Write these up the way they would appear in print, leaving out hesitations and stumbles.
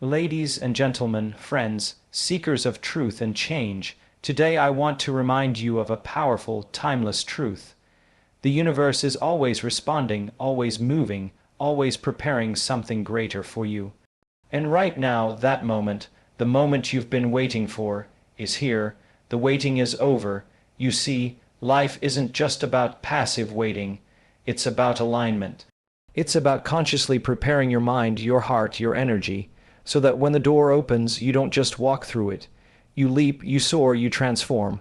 Ladies and gentlemen, friends, seekers of truth and change, today I want to remind you of a powerful, timeless truth. The universe is always responding, always moving, always preparing something greater for you. And right now, that moment, the moment you've been waiting for, is here. The waiting is over. You see, life isn't just about passive waiting. It's about alignment. It's about consciously preparing your mind, your heart, your energy, so that when the door opens, you don't just walk through it. You leap, you soar, you transform.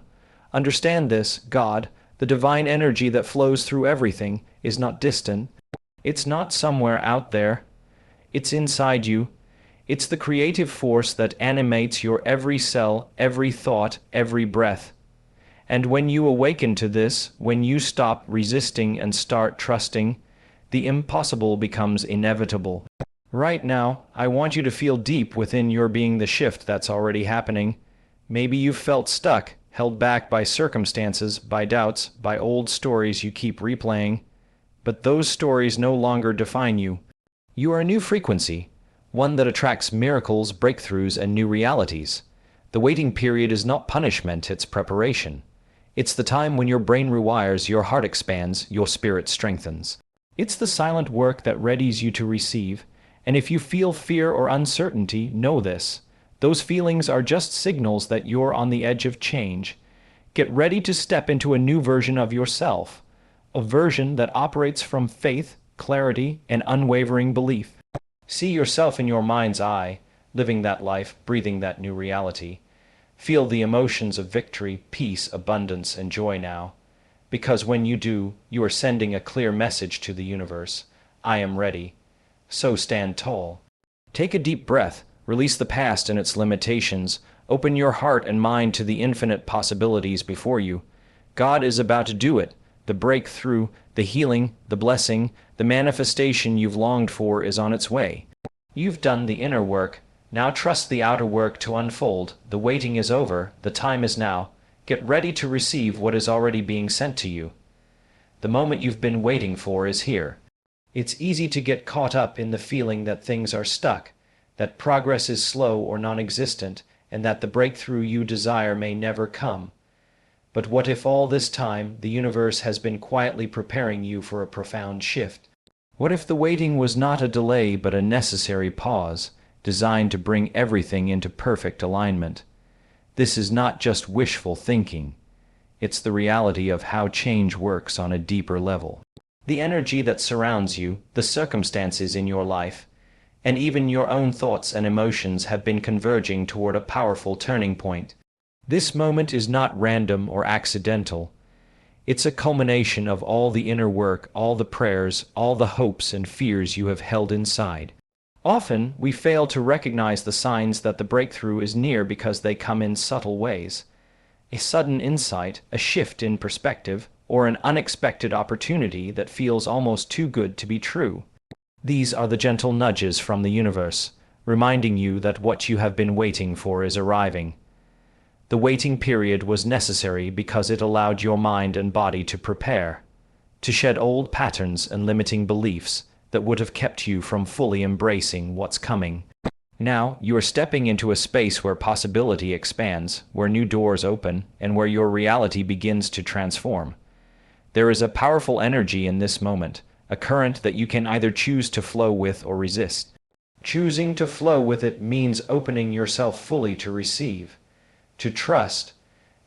Understand this, God, the divine energy that flows through everything, is not distant. It's not somewhere out there. It's inside you. It's the creative force that animates your every cell, every thought, every breath. And when you awaken to this, when you stop resisting and start trusting, the impossible becomes inevitable. Right now, I want you to feel deep within your being the shift that's already happening. Maybe you've felt stuck, held back by circumstances, by doubts, by old stories you keep replaying. But those stories no longer define you. You are a new frequency, one that attracts miracles, breakthroughs, and new realities. The waiting period is not punishment, it's preparation. It's the time when your brain rewires, your heart expands, your spirit strengthens. It's the silent work that readies you to receive. And if you feel fear or uncertainty, know this. Those feelings are just signals that you're on the edge of change. Get ready to step into a new version of yourself, a version that operates from faith, clarity, and unwavering belief. See yourself in your mind's eye, living that life, breathing that new reality. Feel the emotions of victory, peace, abundance, and joy now. Because when you do, you are sending a clear message to the universe. I am ready. So stand tall. Take a deep breath, release the past and its limitations, open your heart and mind to the infinite possibilities before you. God is about to do it. The breakthrough, the healing, the blessing, the manifestation you've longed for is on its way. You've done the inner work. Now trust the outer work to unfold. The waiting is over. The time is now. Get ready to receive what is already being sent to you. The moment you've been waiting for is here. It's easy to get caught up in the feeling that things are stuck, that progress is slow or non-existent, and that the breakthrough you desire may never come. But what if all this time the universe has been quietly preparing you for a profound shift? What if the waiting was not a delay but a necessary pause, designed to bring everything into perfect alignment? This is not just wishful thinking. It's the reality of how change works on a deeper level. The energy that surrounds you, the circumstances in your life, and even your own thoughts and emotions have been converging toward a powerful turning point. This moment is not random or accidental. It's a culmination of all the inner work, all the prayers, all the hopes and fears you have held inside. Often, we fail to recognize the signs that the breakthrough is near because they come in subtle ways. A sudden insight, a shift in perspective, or an unexpected opportunity that feels almost too good to be true. These are the gentle nudges from the universe, reminding you that what you have been waiting for is arriving. The waiting period was necessary because it allowed your mind and body to prepare, to shed old patterns and limiting beliefs that would have kept you from fully embracing what's coming. Now, you are stepping into a space where possibility expands, where new doors open, and where your reality begins to transform. There is a powerful energy in this moment, a current that you can either choose to flow with or resist. Choosing to flow with it means opening yourself fully to receive, to trust,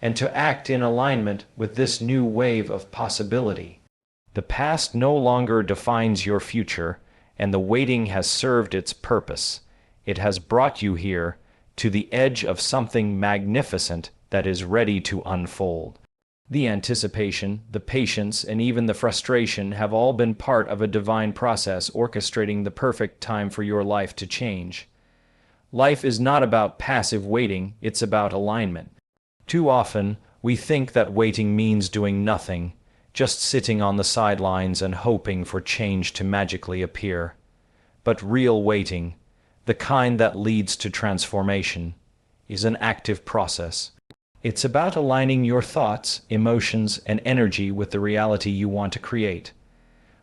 and to act in alignment with this new wave of possibility. The past no longer defines your future, and the waiting has served its purpose. It has brought you here, to the edge of something magnificent that is ready to unfold. The anticipation, the patience, and even the frustration have all been part of a divine process orchestrating the perfect time for your life to change. Life is not about passive waiting, it's about alignment. Too often, we think that waiting means doing nothing, just sitting on the sidelines and hoping for change to magically appear. But real waiting, the kind that leads to transformation, is an active process. It's about aligning your thoughts, emotions, and energy with the reality you want to create.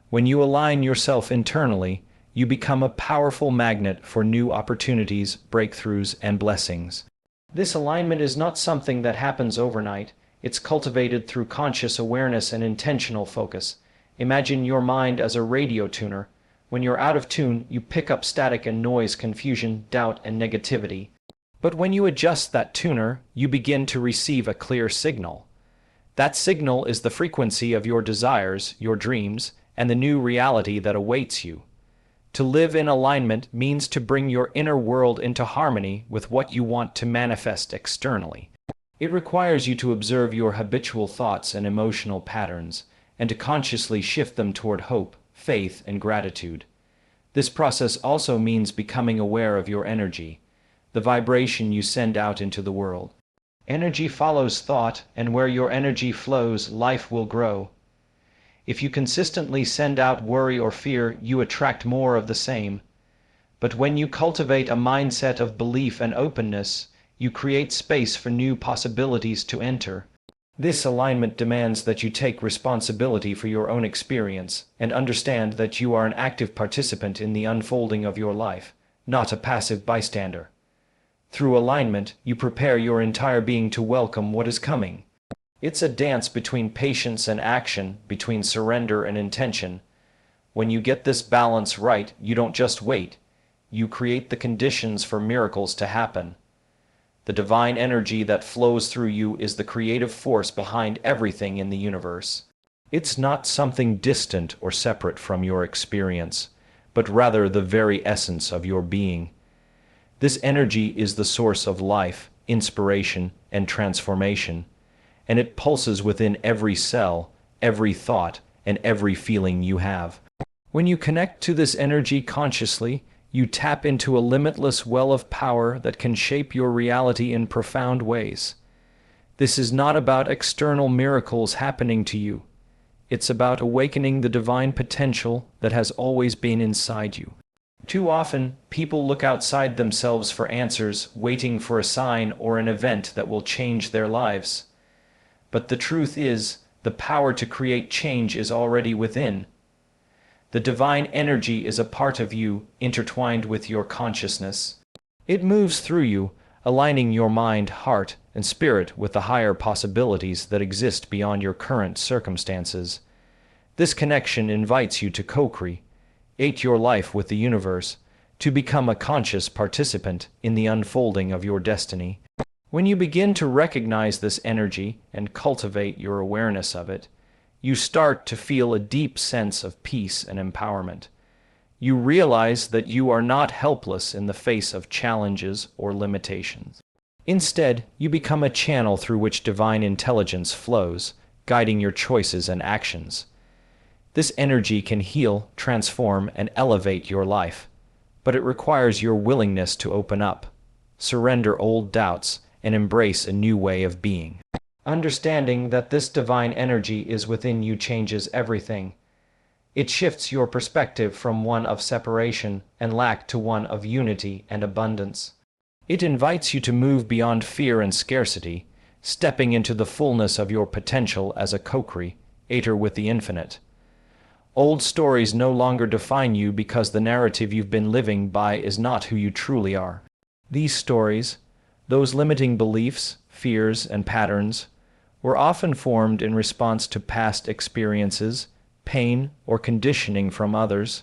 When you align yourself internally, you become a powerful magnet for new opportunities, breakthroughs, and blessings. This alignment is not something that happens overnight. It's cultivated through conscious awareness and intentional focus. Imagine your mind as a radio tuner. When you're out of tune, you pick up static and noise, confusion, doubt, and negativity. But when you adjust that tuner, you begin to receive a clear signal. That signal is the frequency of your desires, your dreams, and the new reality that awaits you. To live in alignment means to bring your inner world into harmony with what you want to manifest externally. It requires you to observe your habitual thoughts and emotional patterns, and to consciously shift them toward hope, faith, and gratitude. This process also means becoming aware of your energy, the vibration you send out into the world. Energy follows thought, and where your energy flows, life will grow. If you consistently send out worry or fear, you attract more of the same. But when you cultivate a mindset of belief and openness, you create space for new possibilities to enter. This alignment demands that you take responsibility for your own experience and understand that you are an active participant in the unfolding of your life, not a passive bystander. Through alignment, you prepare your entire being to welcome what is coming. It's a dance between patience and action, between surrender and intention. When you get this balance right, you don't just wait. You create the conditions for miracles to happen. The divine energy that flows through you is the creative force behind everything in the universe. It's not something distant or separate from your experience, but rather the very essence of your being. This energy is the source of life, inspiration, and transformation, and it pulses within every cell, every thought, and every feeling you have. When you connect to this energy consciously, you tap into a limitless well of power that can shape your reality in profound ways. This is not about external miracles happening to you. It's about awakening the divine potential that has always been inside you. Too often, people look outside themselves for answers, waiting for a sign or an event that will change their lives. But the truth is, the power to create change is already within. The divine energy is a part of you, intertwined with your consciousness. It moves through you, aligning your mind, heart, and spirit with the higher possibilities that exist beyond your current circumstances. This connection invites you to co-create your life with the universe, to become a conscious participant in the unfolding of your destiny. When you begin to recognize this energy and cultivate your awareness of it, you start to feel a deep sense of peace and empowerment. You realize that you are not helpless in the face of challenges or limitations. Instead, you become a channel through which divine intelligence flows, guiding your choices and actions. This energy can heal, transform, and elevate your life, but it requires your willingness to open up, surrender old doubts, and embrace a new way of being. Understanding that this divine energy is within you changes everything. It shifts your perspective from one of separation and lack to one of unity and abundance. It invites you to move beyond fear and scarcity, stepping into the fullness of your potential as a co-creator with the infinite. Old stories no longer define you because the narrative you've been living by is not who you truly are. These stories, those limiting beliefs, fears, and patterns, were often formed in response to past experiences, pain, or conditioning from others.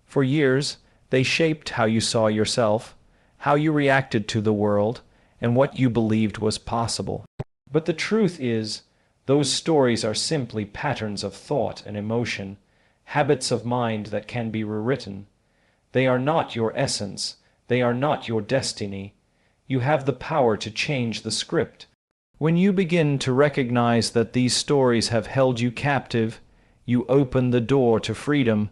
For years, they shaped how you saw yourself, how you reacted to the world, and what you believed was possible. But the truth is, those stories are simply patterns of thought and emotion, habits of mind that can be rewritten. They are not your essence. They are not your destiny. You have the power to change the script. When you begin to recognize that these stories have held you captive, you open the door to freedom.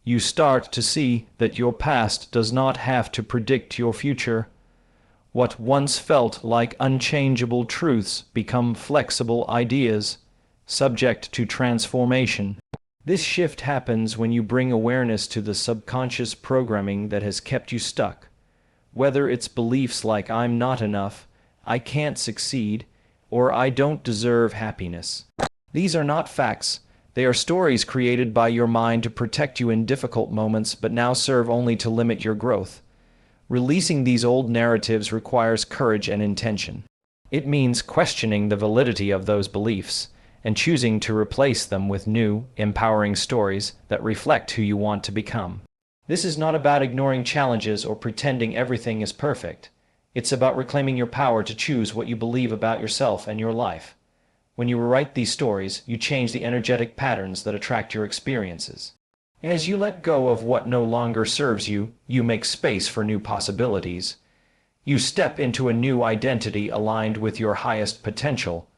You start to see that your past does not have to predict your future. What once felt like unchangeable truths become flexible ideas, subject to transformation. This shift happens when you bring awareness to the subconscious programming that has kept you stuck. Whether it's beliefs like I'm not enough, I can't succeed, or I don't deserve happiness. These are not facts, They are stories created by your mind to protect you in difficult moments, but now serve only to limit your growth. Releasing these old narratives requires courage and intention. It means questioning the validity of those beliefs and choosing to replace them with new, empowering stories that reflect who you want to become. This is not about ignoring challenges or pretending everything is perfect. It's about reclaiming your power to choose what you believe about yourself and your life. When you rewrite these stories, you change the energetic patterns that attract your experiences. As you let go of what no longer serves you, you make space for new possibilities. You step into a new identity aligned with your highest potential,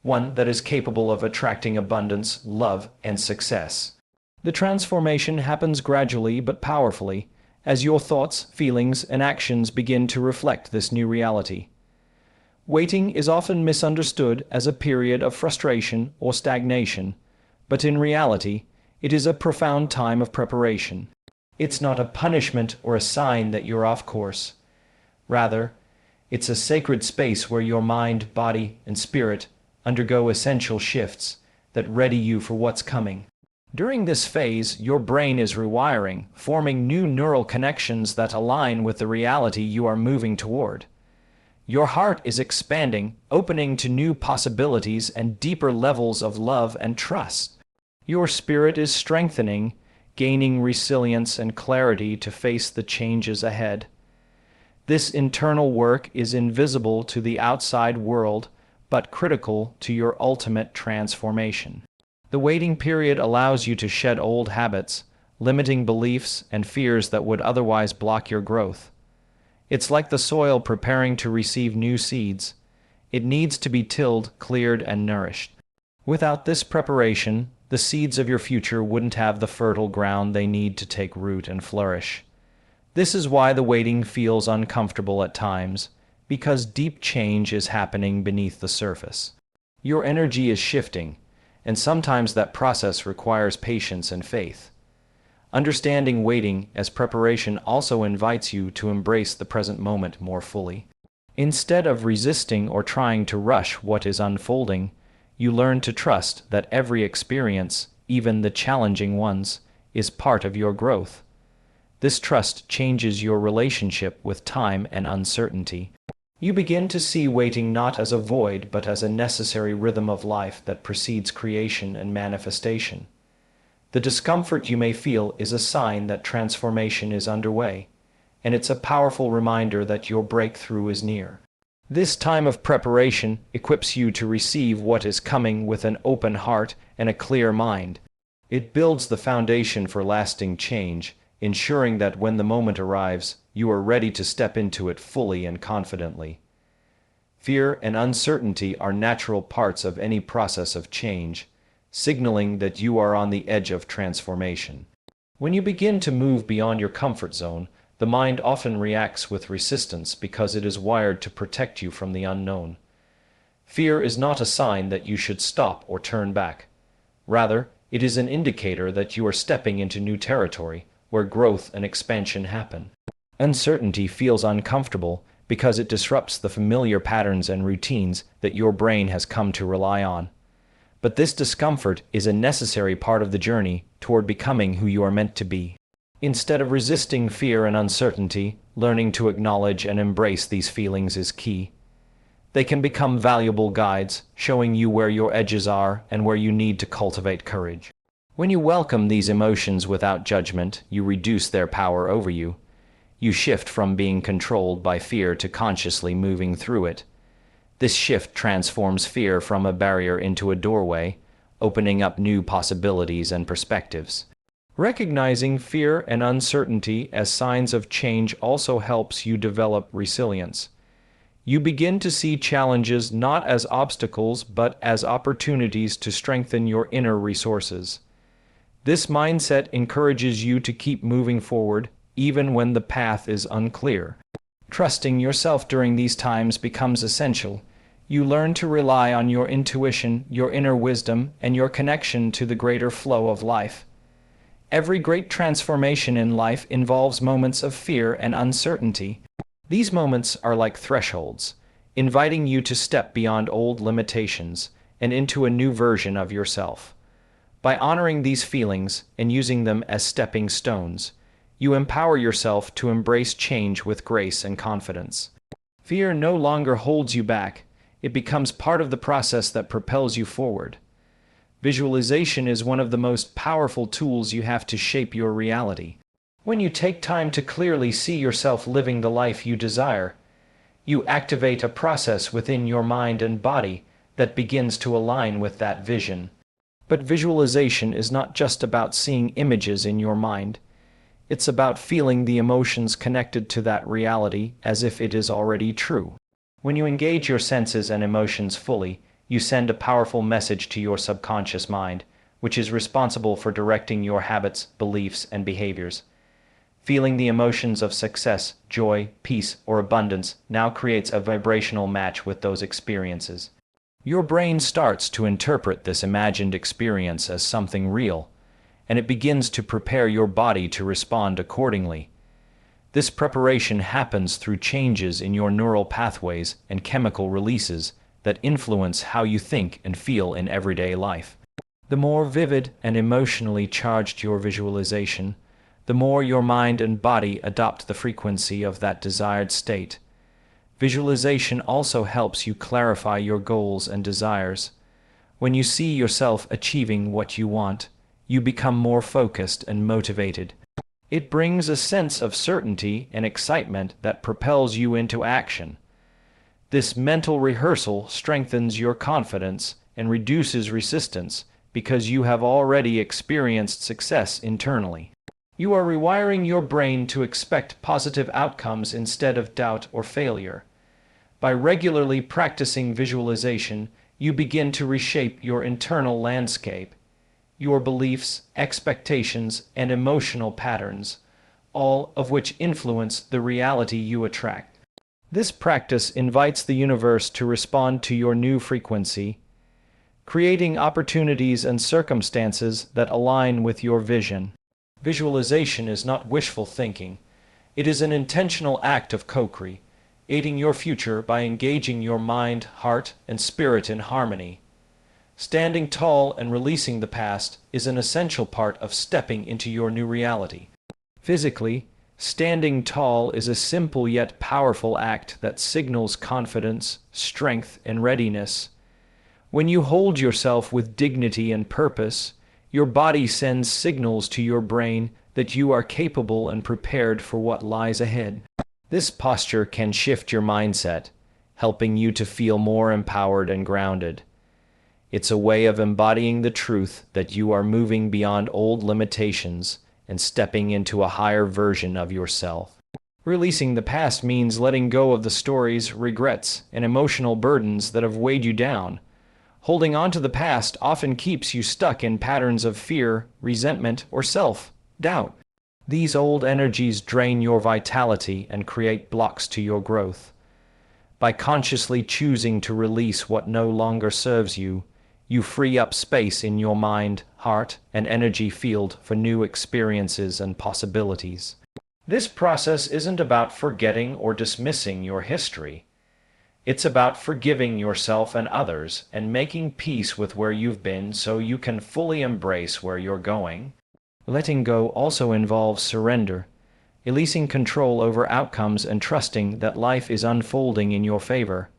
one that is capable of attracting abundance, love, and success. The transformation happens gradually but powerfully as your thoughts, feelings, and actions begin to reflect this new reality. Waiting is often misunderstood as a period of frustration or stagnation, but in reality, it is a profound time of preparation. It's not a punishment or a sign that you're off course. Rather, it's a sacred space where your mind, body, and spirit undergo essential shifts that ready you for what's coming. During this phase, your brain is rewiring, forming new neural connections that align with the reality you are moving toward. Your heart is expanding, opening to new possibilities and deeper levels of love and trust. Your spirit is strengthening, gaining resilience and clarity to face the changes ahead. This internal work is invisible to the outside world, but critical to your ultimate transformation. The waiting period allows you to shed old habits, limiting beliefs and fears that would otherwise block your growth. It's like the soil preparing to receive new seeds. It needs to be tilled, cleared, and nourished. Without this preparation, the seeds of your future wouldn't have the fertile ground they need to take root and flourish. This is why the waiting feels uncomfortable at times, because deep change is happening beneath the surface. Your energy is shifting, and sometimes that process requires patience and faith. Understanding waiting as preparation also invites you to embrace the present moment more fully. Instead of resisting or trying to rush what is unfolding, you learn to trust that every experience, even the challenging ones, is part of your growth. This trust changes your relationship with time and uncertainty. You begin to see waiting not as a void but as a necessary rhythm of life that precedes creation and manifestation. The discomfort you may feel is a sign that transformation is underway, and it's a powerful reminder that your breakthrough is near. This time of preparation equips you to receive what is coming with an open heart and a clear mind. It builds the foundation for lasting change, ensuring that when the moment arrives, you are ready to step into it fully and confidently. Fear and uncertainty are natural parts of any process of change, signaling that you are on the edge of transformation. When you begin to move beyond your comfort zone, the mind often reacts with resistance because it is wired to protect you from the unknown. Fear is not a sign that you should stop or turn back. Rather, it is an indicator that you are stepping into new territory, where growth and expansion happen. Uncertainty feels uncomfortable because it disrupts the familiar patterns and routines that your brain has come to rely on. But this discomfort is a necessary part of the journey toward becoming who you are meant to be. Instead of resisting fear and uncertainty, learning to acknowledge and embrace these feelings is key. They can become valuable guides, showing you where your edges are and where you need to cultivate courage. When you welcome these emotions without judgment, you reduce their power over you. You shift from being controlled by fear to consciously moving through it. This shift transforms fear from a barrier into a doorway, opening up new possibilities and perspectives. Recognizing fear and uncertainty as signs of change also helps you develop resilience. You begin to see challenges not as obstacles but as opportunities to strengthen your inner resources. This mindset encourages you to keep moving forward, even when the path is unclear. Trusting yourself during these times becomes essential. You learn to rely on your intuition, your inner wisdom, and your connection to the greater flow of life. Every great transformation in life involves moments of fear and uncertainty. These moments are like thresholds, inviting you to step beyond old limitations and into a new version of yourself. By honoring these feelings and using them as stepping stones, you empower yourself to embrace change with grace and confidence. Fear no longer holds you back. It becomes part of the process that propels you forward. Visualization is one of the most powerful tools you have to shape your reality. When you take time to clearly see yourself living the life you desire, you activate a process within your mind and body that begins to align with that vision. But visualization is not just about seeing images in your mind. It's about feeling the emotions connected to that reality as if it is already true. When you engage your senses and emotions fully, you send a powerful message to your subconscious mind, which is responsible for directing your habits, beliefs, and behaviors. Feeling the emotions of success, joy, peace, or abundance now creates a vibrational match with those experiences. Your brain starts to interpret this imagined experience as something real, and it begins to prepare your body to respond accordingly. This preparation happens through changes in your neural pathways and chemical releases that influence how you think and feel in everyday life. The more vivid and emotionally charged your visualization, the more your mind and body adopt the frequency of that desired state. Visualization also helps you clarify your goals and desires. When you see yourself achieving what you want, you become more focused and motivated. It brings a sense of certainty and excitement that propels you into action. This mental rehearsal strengthens your confidence and reduces resistance because you have already experienced success internally. You are rewiring your brain to expect positive outcomes instead of doubt or failure. By regularly practicing visualization, you begin to reshape your internal landscape. Your beliefs, expectations, and emotional patterns, all of which influence the reality you attract. This practice invites the universe to respond to your new frequency, creating opportunities and circumstances that align with your vision. Visualization is not wishful thinking. It is an intentional act of co-creating your future by engaging your mind, heart, and spirit in harmony. Standing tall and releasing the past is an essential part of stepping into your new reality. Physically, standing tall is a simple yet powerful act that signals confidence, strength, and readiness. When you hold yourself with dignity and purpose, your body sends signals to your brain that you are capable and prepared for what lies ahead. This posture can shift your mindset, helping you to feel more empowered and grounded. It's a way of embodying the truth that you are moving beyond old limitations and stepping into a higher version of yourself. Releasing the past means letting go of the stories, regrets, and emotional burdens that have weighed you down. Holding on to the past often keeps you stuck in patterns of fear, resentment, or self-doubt. These old energies drain your vitality and create blocks to your growth. By consciously choosing to release what no longer serves you, you free up space in your mind, heart, and energy field for new experiences and possibilities. This process isn't about forgetting or dismissing your history. It's about forgiving yourself and others and making peace with where you've been so you can fully embrace where you're going. Letting go also involves surrender, releasing control over outcomes and trusting that life is unfolding in your favor.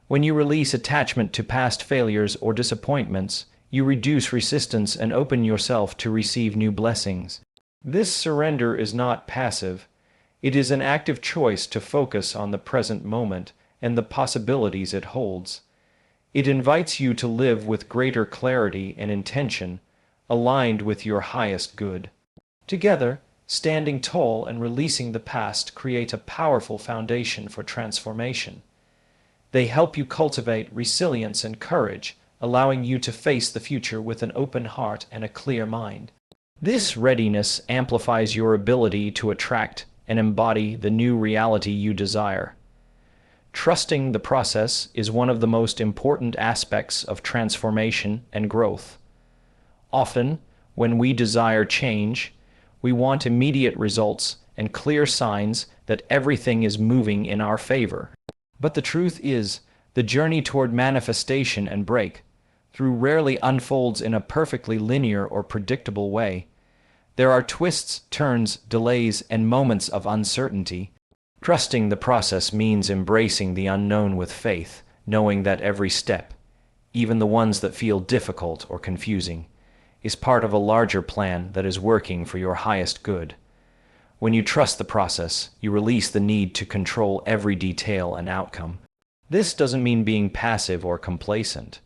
When you release attachment to past failures or disappointments, you reduce resistance and open yourself to receive new blessings. This surrender is not passive. It is an active choice to focus on the present moment and the possibilities it holds. It invites you to live with greater clarity and intention, aligned with your highest good. Together, standing tall and releasing the past create a powerful foundation for transformation. They help you cultivate resilience and courage, allowing you to face the future with an open heart and a clear mind. This readiness amplifies your ability to attract and embody the new reality you desire. Trusting the process is one of the most important aspects of transformation and growth. Often, when we desire change, we want immediate results and clear signs that everything is moving in our favor. But the truth is, the journey toward manifestation and through rarely unfolds in a perfectly linear or predictable way. There are twists, turns, delays, and moments of uncertainty. Trusting the process means embracing the unknown with faith, knowing that every step, even the ones that feel difficult or confusing, is part of a larger plan that is working for your highest good. When you trust the process, you release the need to control every detail and outcome. This doesn't mean being passive or complacent.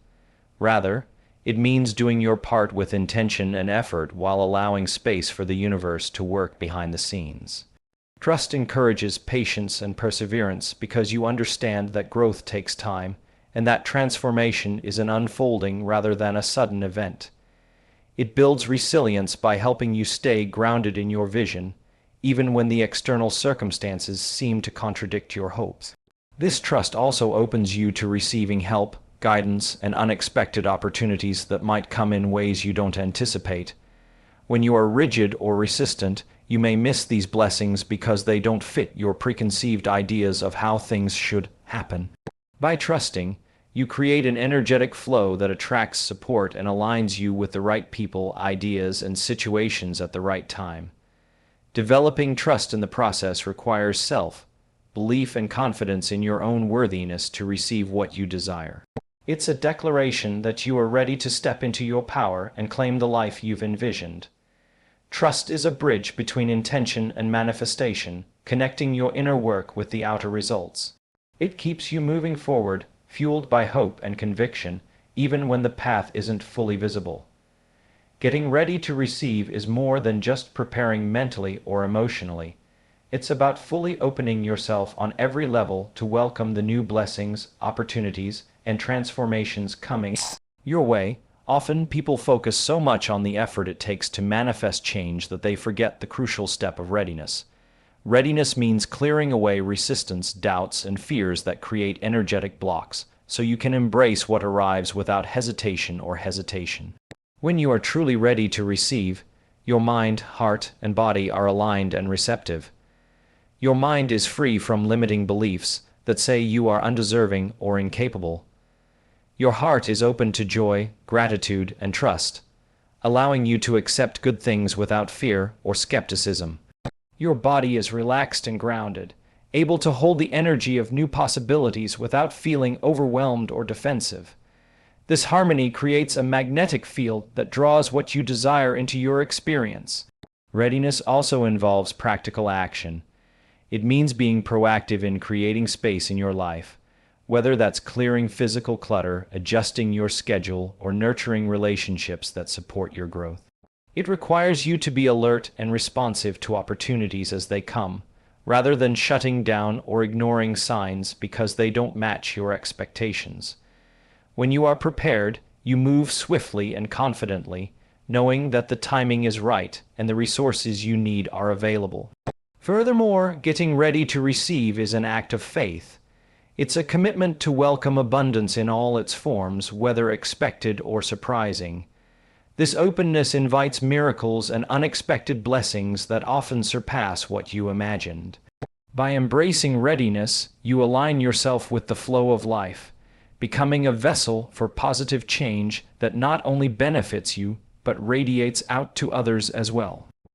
Rather, it means doing your part with intention and effort while allowing space for the universe to work behind the scenes. Trust encourages patience and perseverance because you understand that growth takes time and that transformation is an unfolding rather than a sudden event. It builds resilience by helping you stay grounded in your vision, even when the external circumstances seem to contradict your hopes. This trust also opens you to receiving help, guidance, and unexpected opportunities that might come in ways you don't anticipate. When you are rigid or resistant, you may miss these blessings because they don't fit your preconceived ideas of how things should happen. By trusting, you create an energetic flow that attracts support and aligns you with the right people, ideas, and situations at the right time. Developing trust in the process requires self-belief and confidence in your own worthiness to receive what you desire. It's a declaration that you are ready to step into your power and claim the life you've envisioned. Trust is a bridge between intention and manifestation, connecting your inner work with the outer results. It keeps you moving forward, fueled by hope and conviction, even when the path isn't fully visible. Getting ready to receive is more than just preparing mentally or emotionally. It's about fully opening yourself on every level to welcome the new blessings, opportunities, and transformations coming your way. Often people focus so much on the effort it takes to manifest change that they forget the crucial step of readiness. Readiness means clearing away resistance, doubts, and fears that create energetic blocks, so you can embrace what arrives without hesitation or hesitation. When you are truly ready to receive, your mind, heart, and body are aligned and receptive. Your mind is free from limiting beliefs that say you are undeserving or incapable. Your heart is open to joy, gratitude, and trust, allowing you to accept good things without fear or skepticism. Your body is relaxed and grounded, able to hold the energy of new possibilities without feeling overwhelmed or defensive. This harmony creates a magnetic field that draws what you desire into your experience. Readiness also involves practical action. It means being proactive in creating space in your life, whether that's clearing physical clutter, adjusting your schedule, or nurturing relationships that support your growth. It requires you to be alert and responsive to opportunities as they come, rather than shutting down or ignoring signs because they don't match your expectations. When you are prepared, you move swiftly and confidently, knowing that the timing is right and the resources you need are available. Furthermore, getting ready to receive is an act of faith. It's a commitment to welcome abundance in all its forms, whether expected or surprising. This openness invites miracles and unexpected blessings that often surpass what you imagined. By embracing readiness, you align yourself with the flow of life, becoming a vessel for positive change that not only benefits you, but radiates out to others as well.